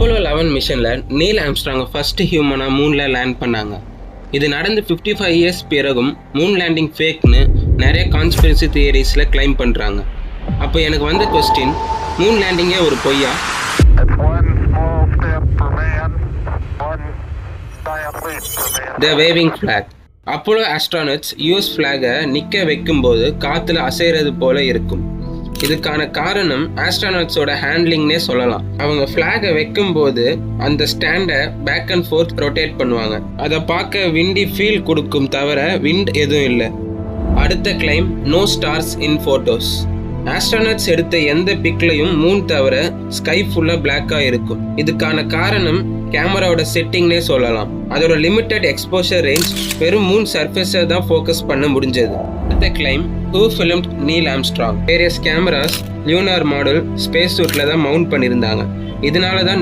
Apollo 11 மிஷனில் Neil Armstrong first ஹியூமனாக மூனில் land பண்ணாங்க. இது நடந்து 55 இயர்ஸ் பிறகும் மூன் லேண்டிங் ஃபேக்னு நிறைய கான்ஸ்பிரசி தியரிஸில் கிளைம் பண்ணுறாங்க. அப்போ எனக்கு வந்த கொஸ்டின், மூன் லேண்டிங்கே ஒரு பொய்யா? த waving flag. Apollo astronauts US ஃப்ளாகை நிற்க வைக்கும்போது காற்றுல அசைறது போல இருக்கும். இதுக்கான காரணம் ஆஸ்ட்ரானட்ஸோட ஹேண்ட்லிங்னே சொல்லலாம். அவங்க ஃப்ளாகை வைக்கும்போது அந்த ஸ்டாண்டை பேக் அண்ட் ஃபோர்த் ரொட்டேட் பண்ணுவாங்க. அதை பார்க்க விண்டி ஃபீல் கொடுக்கும் தவிர விண்ட் எதுவும் இல்லை. அடுத்த claim, no stars in photos. Astronauts எடுத்த எந்த பிக்லையும் மூன் தவிர ஸ்கை ஃபுல்லாக பிளாக்காக இருக்கும். இதுக்கான காரணம் கேமராவோட செட்டிங்னே சொல்லலாம். அதோட லிமிட்டட் எக்ஸ்போஷர் ரேஞ்ச் வெறும் மூன் சர்ஃபேஸை தான் ஃபோக்கஸ் பண்ண முடிஞ்சது. அடுத்த claim, who filmed Neil Armstrong. Various cameras lunar model space சூட்டில் தான் மவுண்ட் பண்ணியிருந்தாங்க. இதனால தான்